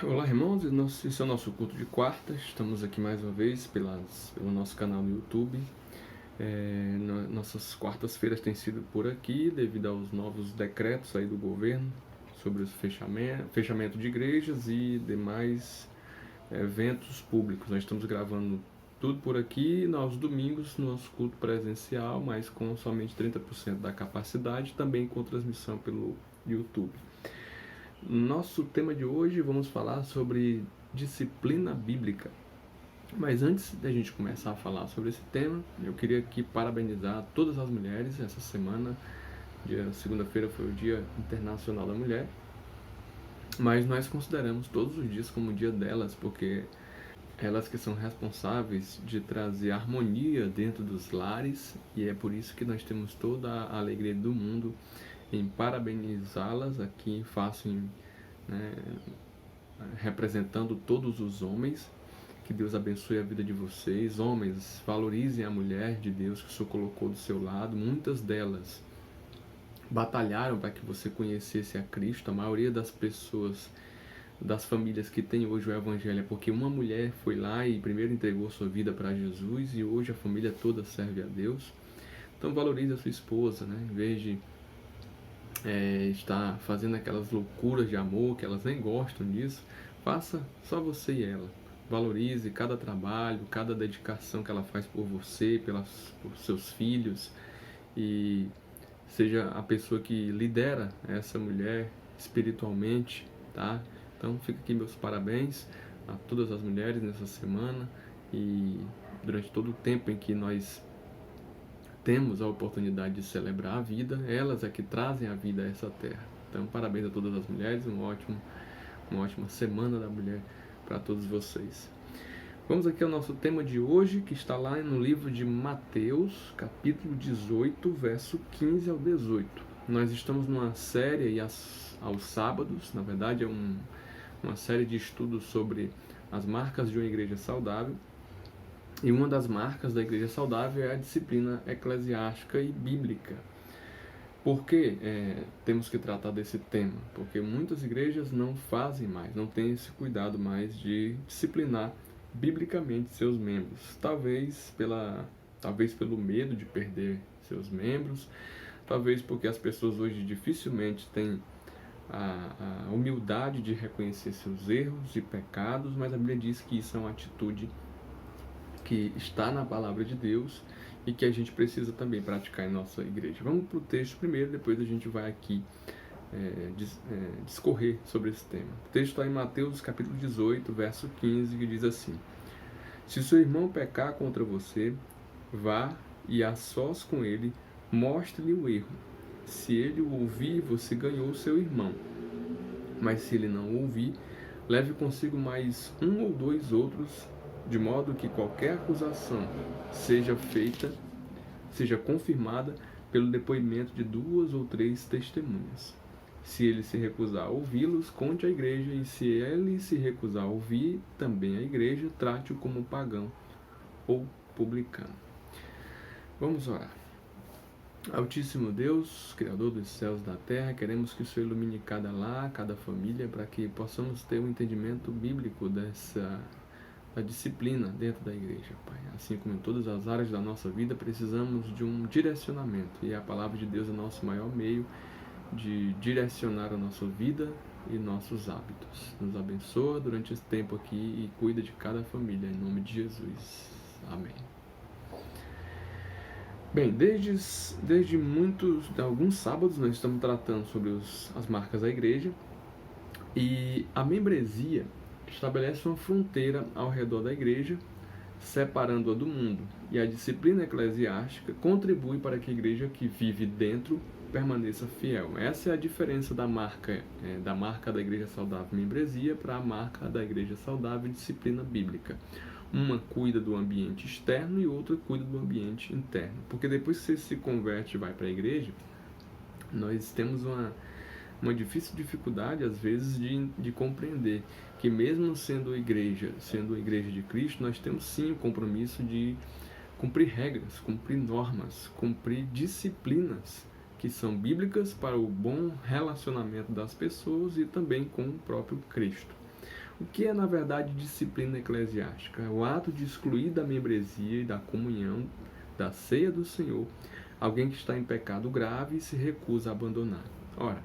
Olá, irmãos. Esse é o nosso culto de quartas. Estamos aqui mais uma vez pelo nosso canal no YouTube. Nossas quartas-feiras têm sido por aqui devido aos novos decretos aí do governo sobre o fechamento de igrejas e demais eventos públicos. Nós estamos gravando tudo por aqui aos domingos, nosso culto presencial, mas com somente 30% da capacidade, também com transmissão pelo YouTube. Nosso tema de hoje, vamos falar sobre disciplina bíblica. Mas antes da gente começar a falar sobre esse tema, eu queria aqui parabenizar todas as mulheres. Essa semana, segunda-feira, foi o Dia Internacional da Mulher, mas nós consideramos todos os dias como o dia delas, porque elas que são responsáveis de trazer harmonia dentro dos lares, e é por isso que nós temos toda a alegria do mundo em parabenizá-las aqui, representando todos os homens. Que Deus abençoe a vida de vocês. Homens, valorizem a mulher de Deus que o Senhor colocou do seu lado. Muitas delas batalharam para que você conhecesse a Cristo. A maioria das pessoas, das famílias que tem hoje o Evangelho, é porque uma mulher foi lá e primeiro entregou sua vida para Jesus, e hoje a família toda serve a Deus. Então valorize a sua esposa, em vez de estar fazendo aquelas loucuras de amor que elas nem gostam disso. Faça só você e ela. Valorize cada trabalho, cada dedicação que ela faz por você, por seus filhos, e seja a pessoa que lidera essa mulher espiritualmente, tá? Então fica aqui meus parabéns a todas as mulheres nessa semana e durante todo o tempo em que nós temos a oportunidade de celebrar a vida. Elas é que trazem a vida a essa terra. Então parabéns a todas as mulheres, uma ótima semana da mulher para todos vocês. Vamos aqui ao nosso tema de hoje, que está lá no livro de Mateus, capítulo 18, verso 15 ao 18. Nós estamos numa série aos sábados, na verdade é uma série de estudos sobre as marcas de uma igreja saudável. E uma das marcas da igreja saudável é a disciplina eclesiástica e bíblica. Por que temos que tratar desse tema? Porque muitas igrejas não fazem mais, não têm esse cuidado mais de disciplinar biblicamente seus membros. Talvez pelo medo de perder seus membros, talvez porque as pessoas hoje dificilmente têm a humildade de reconhecer seus erros e pecados, mas a Bíblia diz que isso é uma atitude que está na palavra de Deus e que a gente precisa também praticar em nossa igreja. Vamos para o texto primeiro, depois a gente vai aqui discorrer sobre esse tema. O texto está em Mateus capítulo 18, verso 15, que diz assim: Se seu irmão pecar contra você, vá e a sós com ele, mostre-lhe o erro. Se ele o ouvir, você ganhou seu irmão. Mas se ele não ouvir, leve consigo mais um ou dois outros, de modo que qualquer acusação seja confirmada pelo depoimento de 2 ou 3 testemunhas. Se ele se recusar a ouvi-los, conte à igreja, e se ele se recusar a ouvir também a igreja, trate-o como pagão ou publicano. Vamos orar. Altíssimo Deus, Criador dos céus e da terra, queremos que o Senhor ilumine cada lar, cada família, para que possamos ter um entendimento bíblico da disciplina dentro da igreja, Pai. Assim como em todas as áreas da nossa vida, precisamos de um direcionamento, e a palavra de Deus é o nosso maior meio de direcionar a nossa vida e nossos hábitos. Nos abençoa durante esse tempo aqui e cuida de cada família, em nome de Jesus. Amém. Bem, desde alguns sábados nós estamos tratando sobre as marcas da igreja, e a membresia estabelece uma fronteira ao redor da igreja, separando-a do mundo, e a disciplina eclesiástica contribui para que a igreja que vive dentro permaneça fiel. Essa é a diferença da marca da igreja saudável membresia para a marca da igreja saudável disciplina bíblica. Uma cuida do ambiente externo e outra cuida do ambiente interno. Porque depois que você se converte e vai para a igreja, nós temos uma difícil dificuldade, às vezes, de compreender que mesmo sendo a igreja de Cristo, nós temos sim o compromisso de cumprir regras, cumprir normas, cumprir disciplinas que são bíblicas para o bom relacionamento das pessoas e também com o próprio Cristo. O que é, na verdade, disciplina eclesiástica? É o ato de excluir da membresia e da comunhão, da ceia do Senhor, alguém que está em pecado grave e se recusa a abandonar. Ora,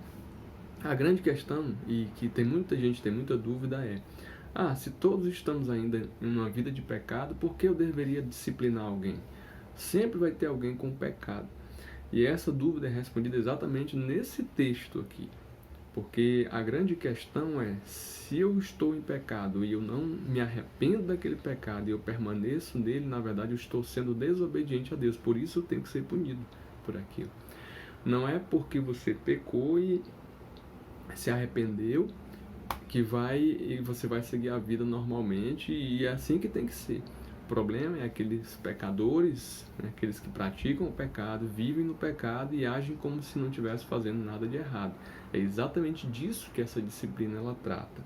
a grande questão, e que tem muita gente tem muita dúvida, é: se todos estamos ainda em uma vida de pecado, por que eu deveria disciplinar alguém? Sempre vai ter alguém com pecado. E essa dúvida é respondida exatamente nesse texto aqui. Porque a grande questão é: se eu estou em pecado e eu não me arrependo daquele pecado e eu permaneço nele, na verdade eu estou sendo desobediente a Deus. Por isso eu tenho que ser punido por aquilo. Não é porque você pecou e se arrependeu que você vai seguir a vida normalmente, e é assim que tem que ser. O problema é aqueles pecadores, né, aqueles que praticam o pecado, vivem no pecado e agem como se não estivesse fazendo nada de errado. É exatamente disso que essa disciplina ela trata.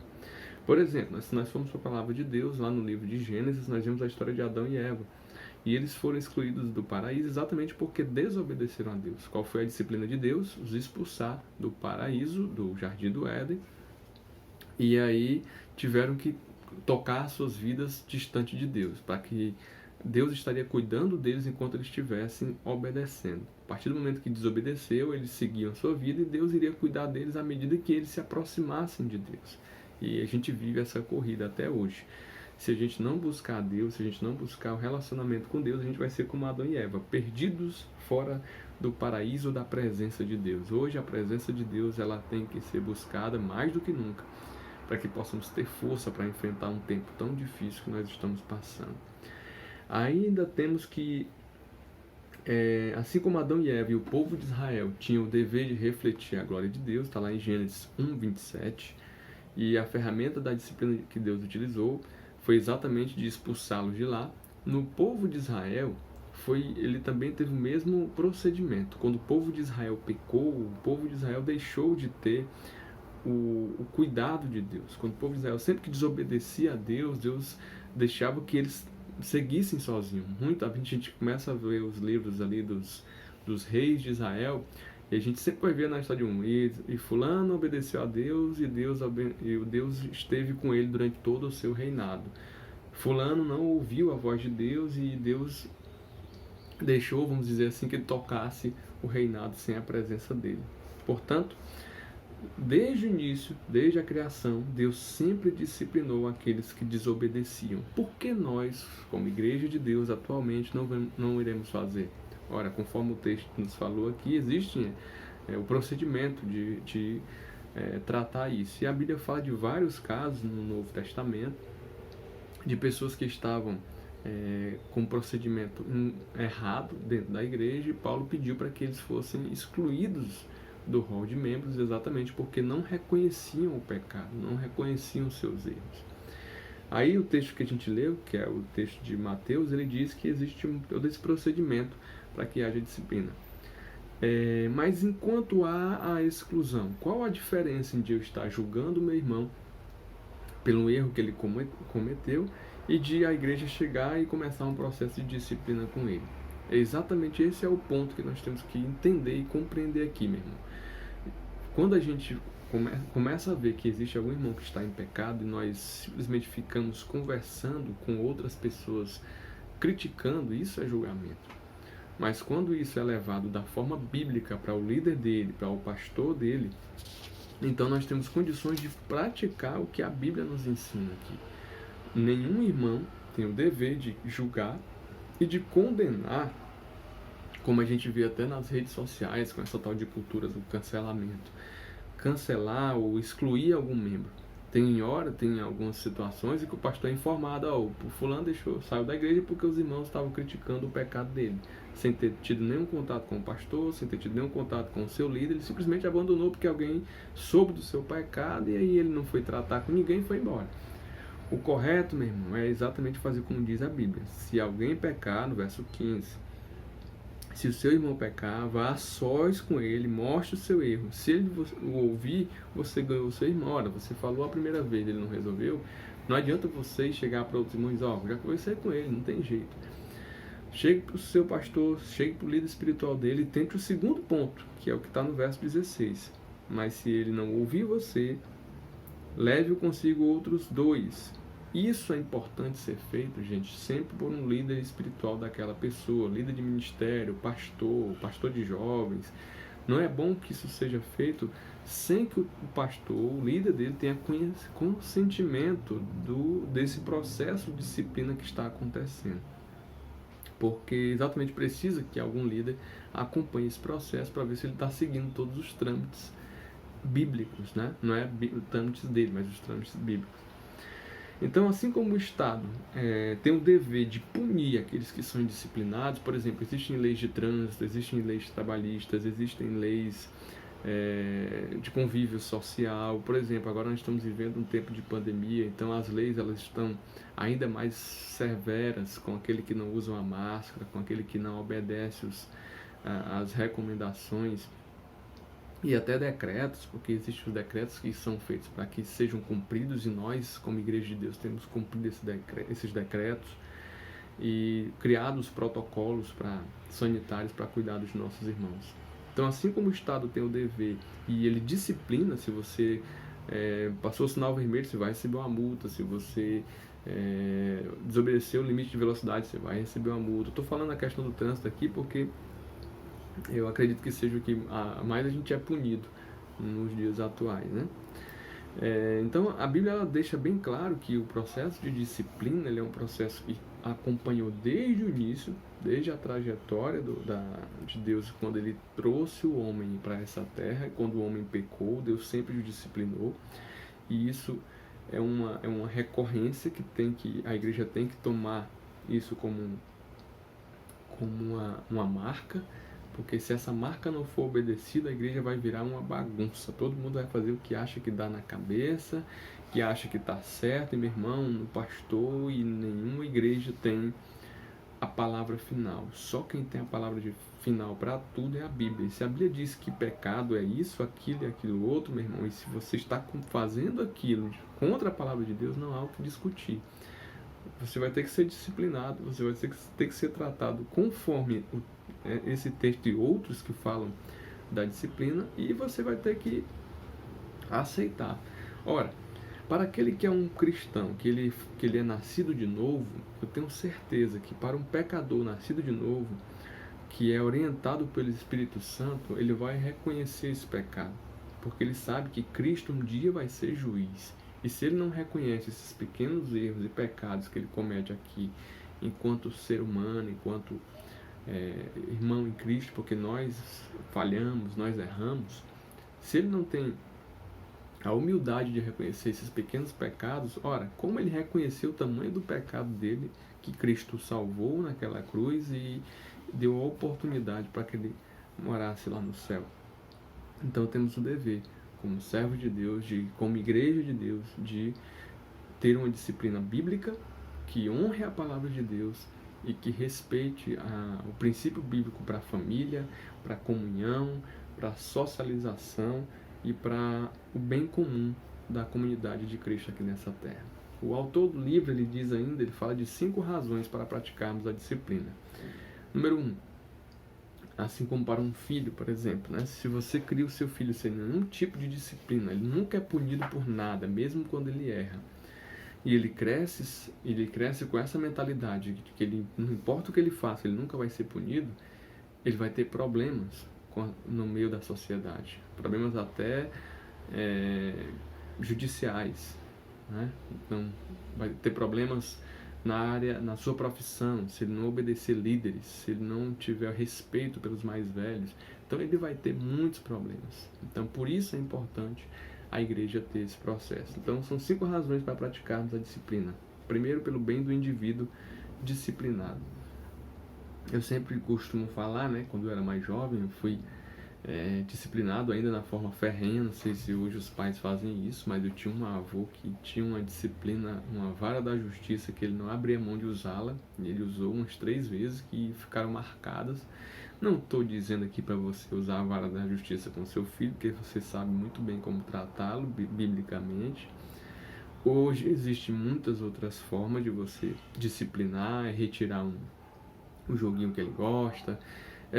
Por exemplo, se nós formos para a palavra de Deus, lá no livro de Gênesis, nós vemos a história de Adão e Eva. E eles foram excluídos do paraíso exatamente porque desobedeceram a Deus. Qual foi a disciplina de Deus? Os expulsar do paraíso, do jardim do Éden. E aí tiveram que tocar suas vidas distante de Deus, para que Deus estaria cuidando deles enquanto eles estivessem obedecendo. A partir do momento que desobedeceu, eles seguiam a sua vida e Deus iria cuidar deles à medida que eles se aproximassem de Deus. E a gente vive essa corrida até hoje. Se a gente não buscar Deus, se a gente não buscar o relacionamento com Deus, a gente vai ser como Adão e Eva, perdidos fora do paraíso da presença de Deus. Hoje a presença de Deus ela tem que ser buscada mais do que nunca, para que possamos ter força para enfrentar um tempo tão difícil que nós estamos passando. Ainda temos que, assim como Adão e Eva e o povo de Israel tinham o dever de refletir a glória de Deus, está lá em Gênesis 1:27, e a ferramenta da disciplina que Deus utilizou foi exatamente de expulsá-los de lá. No povo de Israel, ele também teve o mesmo procedimento. Quando o povo de Israel pecou, o povo de Israel deixou de ter o cuidado de Deus. Quando o povo de Israel sempre que desobedecia a Deus, Deus deixava que eles seguissem sozinhos. A gente começa a ver os livros ali dos reis de Israel, e a gente sempre vai ver na história de e fulano obedeceu a Deus, e Deus esteve com ele durante todo o seu reinado. Fulano não ouviu a voz de Deus, e Deus deixou, vamos dizer assim, que ele tocasse o reinado sem a presença dele. Portanto, desde o início, desde a criação, Deus sempre disciplinou aqueles que desobedeciam. Por que nós, como Igreja de Deus, atualmente não iremos fazer? Ora, conforme o texto nos falou aqui, existe o procedimento de tratar isso. E a Bíblia fala de vários casos no Novo Testamento, de pessoas que estavam com um procedimento errado dentro da igreja, e Paulo pediu para que eles fossem excluídos do rol de membros, exatamente porque não reconheciam o pecado, não reconheciam os seus erros. Aí o texto que a gente leu, que é o texto de Mateus, ele diz que existe todo esse procedimento para que haja disciplina. Mas enquanto há a exclusão, qual a diferença de eu estar julgando meu irmão pelo erro que ele cometeu e de a igreja chegar e começar um processo de disciplina com ele? Exatamente esse é o ponto que nós temos que entender e compreender aqui, meu irmão. Quando a gente começa a ver que existe algum irmão que está em pecado e nós simplesmente ficamos conversando com outras pessoas, criticando, isso é julgamento. Mas quando isso é levado da forma bíblica para o líder dele, para o pastor dele, então nós temos condições de praticar o que a Bíblia nos ensina aqui. Nenhum irmão tem o dever de julgar e de condenar, como a gente vê até nas redes sociais, com essa tal de cultura do cancelamento. Cancelar ou excluir algum membro. Tem algumas situações em que o pastor é informado: o fulano saiu da igreja porque os irmãos estavam criticando o pecado dele, sem ter tido nenhum contato com o pastor, sem ter tido nenhum contato com o seu líder. Ele simplesmente abandonou porque alguém soube do seu pecado, e aí ele não foi tratar com ninguém e foi embora. O correto, meu irmão, é exatamente fazer como diz a Bíblia. Se alguém pecar, no verso 15, se o seu irmão pecar, vá a sós com ele, mostre o seu erro. Se ele o ouvir, você ganhou o seu irmão. Ora, você falou a primeira vez, ele não resolveu, não adianta você chegar para outros irmãos e dizer: já conversei com ele, não tem jeito. Chegue para o seu pastor, chegue para o líder espiritual dele e tente o segundo ponto, que é o que está no verso 16. Mas se ele não ouvir você, leve consigo outros 2. Isso é importante ser feito, gente, sempre por um líder espiritual daquela pessoa, líder de ministério, pastor de jovens. Não é bom que isso seja feito sem que o pastor, o líder dele, tenha consentimento desse processo de disciplina que está acontecendo. Porque exatamente precisa que algum líder acompanhe esse processo para ver se ele está seguindo todos os trâmites bíblicos, né? Não é os trâmites dele, mas os trâmites bíblicos. Então, assim como o Estado tem o dever de punir aqueles que são indisciplinados, por exemplo, existem leis de trânsito, existem leis trabalhistas, existem leis de convívio social. Por exemplo, agora nós estamos vivendo um tempo de pandemia, então as leis elas estão ainda mais severas com aquele que não usa a máscara, com aquele que não obedece as recomendações e até decretos, porque existem os decretos que são feitos para que sejam cumpridos, e nós, como Igreja de Deus, temos cumprido esses decretos e criados protocolos sanitários para cuidar dos nossos irmãos. Então, assim como o Estado tem o dever e ele disciplina, se você passou o sinal vermelho, você vai receber uma multa, se você desobedeceu o limite de velocidade, você vai receber uma multa. Estou falando a questão do trânsito aqui porque eu acredito que seja o que mais a gente é punido nos dias atuais, né? Então a Bíblia ela deixa bem claro que o processo de disciplina ele é um processo que acompanhou desde o início, desde a trajetória de Deus, quando ele trouxe o homem para essa terra. Quando o homem pecou, Deus sempre o disciplinou, e isso é uma recorrência que a igreja tem que tomar isso como uma marca. Porque se essa marca não for obedecida, a igreja vai virar uma bagunça. Todo mundo vai fazer o que acha que dá na cabeça, que acha que está certo. E, meu irmão, no pastor e nenhuma igreja tem a palavra final. Só quem tem a palavra final para tudo é a Bíblia. E se a Bíblia diz que pecado é isso, aquilo e aquilo outro, meu irmão, e se você está fazendo aquilo contra a palavra de Deus, não há o que discutir. Você vai ter que ser disciplinado, você vai ter que ser tratado conforme esse texto e outros que falam da disciplina, e você vai ter que aceitar. Ora, para aquele que é um cristão, que ele é nascido de novo, eu tenho certeza que para um pecador nascido de novo, que é orientado pelo Espírito Santo, ele vai reconhecer esse pecado, porque ele sabe que Cristo um dia vai ser juiz. E se ele não reconhece esses pequenos erros e pecados que ele comete aqui, enquanto ser humano, enquanto irmão em Cristo, porque nós falhamos, nós erramos, se ele não tem a humildade de reconhecer esses pequenos pecados, ora, como ele reconheceu o tamanho do pecado dele, que Cristo salvou naquela cruz e deu a oportunidade para que ele morasse lá no céu. Então temos o dever, como servo de Deus, como igreja de Deus, de ter uma disciplina bíblica que honre a palavra de Deus e que respeite o princípio bíblico para a família, para a comunhão, para a socialização e para o bem comum da comunidade de Cristo aqui nessa terra. O autor do livro, ele fala de 5 razões para praticarmos a disciplina. Número 1, assim como para um filho, por exemplo, né? Se você cria o seu filho sem nenhum tipo de disciplina, ele nunca é punido por nada, mesmo quando ele erra. E ele cresce com essa mentalidade de que não importa o que ele faça, ele nunca vai ser punido. Ele vai ter problemas no meio da sociedade, problemas até judiciais, né? Então vai ter problemas na sua profissão, se ele não obedecer líderes, se ele não tiver respeito pelos mais velhos, então ele vai ter muitos problemas. Então por isso é importante a igreja ter esse processo. Então são 5 razões para praticarmos a disciplina. Primeiro, pelo bem do indivíduo disciplinado. Eu sempre costumo falar, né, quando eu era mais jovem, eu fui disciplinado ainda na forma ferrenha, não sei se hoje os pais fazem isso, mas eu tinha um avô que tinha uma disciplina, uma vara da justiça, que ele não abria mão de usá-la, e ele usou umas 3 vezes que ficaram marcadas. Não estou dizendo aqui para você usar a vara da justiça com seu filho, porque você sabe muito bem como tratá-lo biblicamente. Hoje existem muitas outras formas de você disciplinar, retirar um joguinho que ele gosta,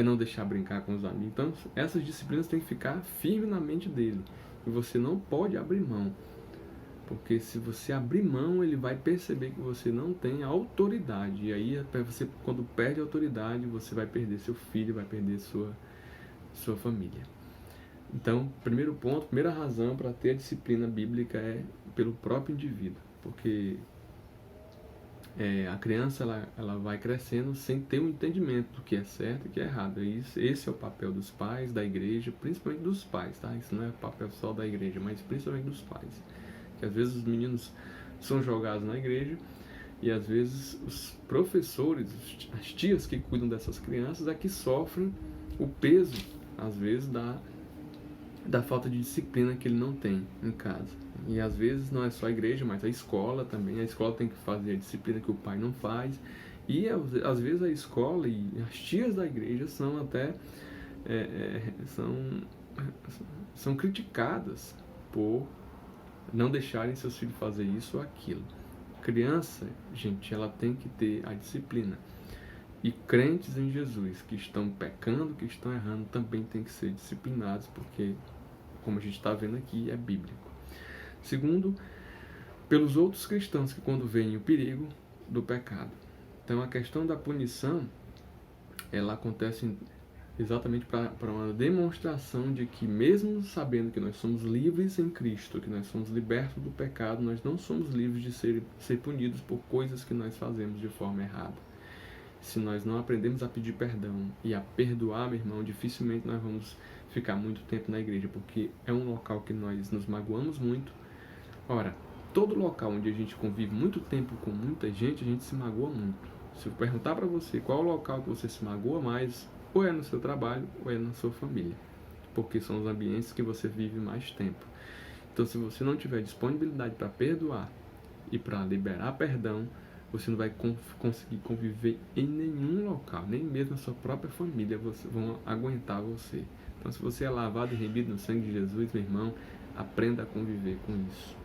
não deixar brincar com os amigos. Então essas disciplinas têm que ficar firme na mente dele, e você não pode abrir mão. Porque se você abrir mão, ele vai perceber que você não tem autoridade. E aí, você, quando perde a autoridade, você vai perder seu filho, vai perder sua família. Então, primeiro ponto, primeira razão para ter a disciplina bíblica é pelo próprio indivíduo. Porque a criança ela vai crescendo sem ter um entendimento do que é certo e o que é errado. E esse é o papel dos pais, da igreja, principalmente dos pais, tá? Isso não é papel só da igreja, mas principalmente dos pais. Que às vezes os meninos são jogados na igreja e às vezes os professores, as tias que cuidam dessas crianças é que sofrem o peso, às vezes, da falta de disciplina que ele não tem em casa. E às vezes não é só a igreja, mas a escola também. A escola tem que fazer a disciplina que o pai não faz. E às vezes a escola e as tias da igreja são até são criticadas por não deixarem seus filhos fazer isso ou aquilo. Criança, gente, ela tem que ter a disciplina. E crentes em Jesus que estão pecando, que estão errando, também tem que ser disciplinados, porque, como a gente está vendo aqui, é bíblico. Segundo, pelos outros cristãos que quando veem o perigo do pecado. Então, a questão da punição, ela acontece exatamente para uma demonstração de que, mesmo sabendo que nós somos livres em Cristo, que nós somos libertos do pecado, nós não somos livres de ser punidos por coisas que nós fazemos de forma errada. Se nós não aprendemos a pedir perdão e a perdoar, meu irmão, dificilmente nós vamos ficar muito tempo na igreja, porque é um local que nós nos magoamos muito. Ora, todo local onde a gente convive muito tempo com muita gente, a gente se magoa muito. Se eu perguntar para você qual é o local que você se magoa mais, ou é no seu trabalho, ou é na sua família, porque são os ambientes que você vive mais tempo. Então, se você não tiver disponibilidade para perdoar e para liberar perdão, você não vai conseguir conviver em nenhum local, nem mesmo a sua própria família vão aguentar você. Então, se você é lavado e remido no sangue de Jesus, meu irmão, aprenda a conviver com isso.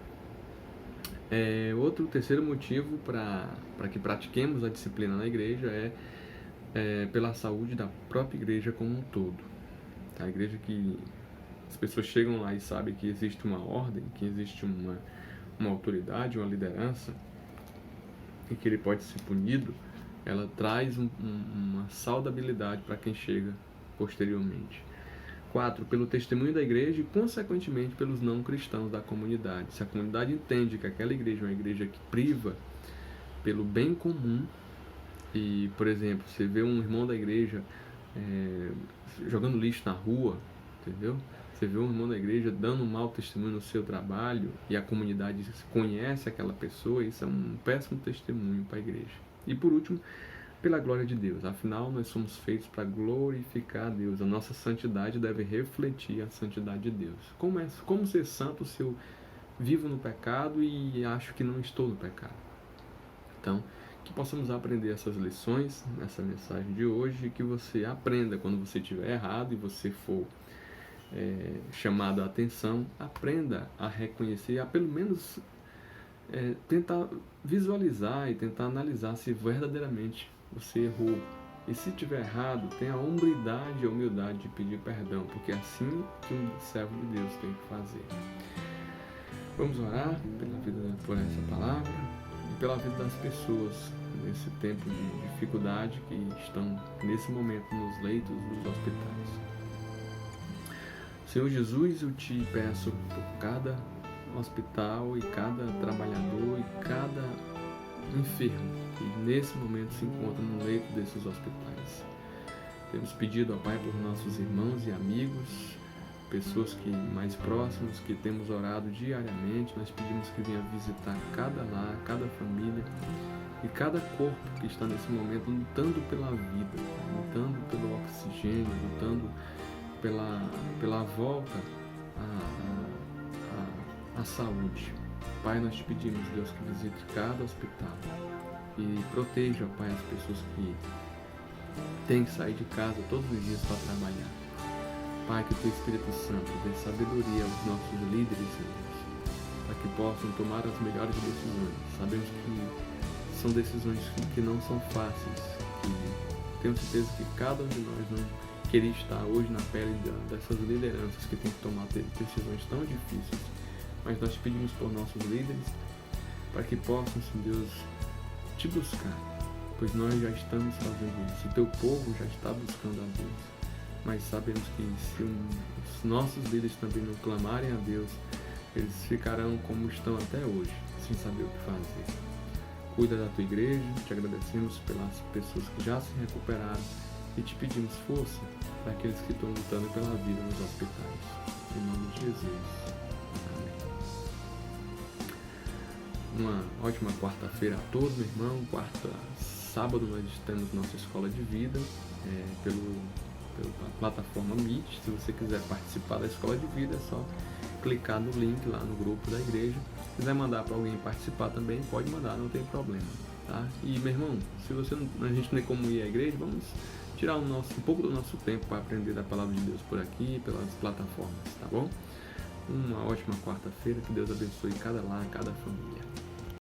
Terceiro motivo para que pratiquemos a disciplina na igreja é pela saúde da própria igreja como um todo. A igreja que as pessoas chegam lá e sabem que existe uma ordem, que existe uma autoridade, uma liderança, e que ele pode ser punido, ela traz uma saudabilidade para quem chega posteriormente. 4. Pelo testemunho da igreja e, consequentemente, pelos não cristãos da comunidade. Se a comunidade entende que aquela igreja é uma igreja que priva pelo bem comum, e, por exemplo, você vê um irmão da igreja jogando lixo na rua, entendeu? Você vê um irmão da igreja dando um mau testemunho no seu trabalho e a comunidade conhece aquela pessoa, isso é um péssimo testemunho para a igreja. E, por último, pela glória de Deus. Afinal, nós somos feitos para glorificar a Deus. A nossa santidade deve refletir a santidade de Deus. Como ser santo se eu vivo no pecado e acho que não estou no pecado? Então, que possamos aprender essas lições nessa mensagem de hoje, e que você aprenda quando você estiver errado e você for chamado a atenção, aprenda a reconhecer, a pelo menos tentar visualizar e tentar analisar se verdadeiramente você errou. E se estiver errado, tenha a hombridade e a humildade de pedir perdão, porque é assim que um servo de Deus tem que fazer. Vamos orar por essa palavra e pela vida das pessoas nesse tempo de dificuldade que estão nesse momento nos leitos dos hospitais. Senhor Jesus, eu te peço por cada hospital e cada trabalhador e cada enfermo que nesse momento se encontra no leito desses hospitais. Temos pedido, ó Pai, por nossos irmãos e amigos, pessoas que mais próximas, que temos orado diariamente. Nós pedimos que venha visitar cada lar, cada família e cada corpo que está nesse momento lutando pela vida, lutando pelo oxigênio, lutando pela volta à saúde. Pai, nós te pedimos, Deus, que visite cada hospital e proteja, Pai, as pessoas que têm que sair de casa todos os dias para trabalhar. Pai, que o Teu Espírito Santo dê sabedoria aos nossos líderes, Senhor, para que possam tomar as melhores decisões. Sabemos que são decisões que não são fáceis, e tenho certeza que cada um de nós não queria estar hoje na pele dessas lideranças que têm que tomar decisões tão difíceis. mas nós te pedimos por nossos líderes, para que possam, Senhor Deus, te buscar, pois nós já estamos fazendo isso, o teu povo já está buscando a Deus, mas sabemos que se os nossos líderes também não clamarem a Deus, eles ficarão como estão até hoje, sem saber o que fazer. Cuida da tua igreja, te agradecemos pelas pessoas que já se recuperaram e te pedimos força para aqueles que estão lutando pela vida nos hospitais. Em nome de Jesus. Amém. Uma ótima quarta-feira a todos, meu irmão. Sábado nós temos nossa escola de vida pela plataforma Meet. Se você quiser participar da escola de vida, é só clicar no link lá no grupo da igreja. Se quiser mandar para alguém participar também, pode mandar, não tem problema, tá? E meu irmão, se a gente não tem como ir à igreja, vamos tirar um pouco do nosso tempo para aprender a palavra de Deus por aqui, pelas plataformas, tá bom? Uma ótima quarta-feira, que Deus abençoe cada lar, cada família.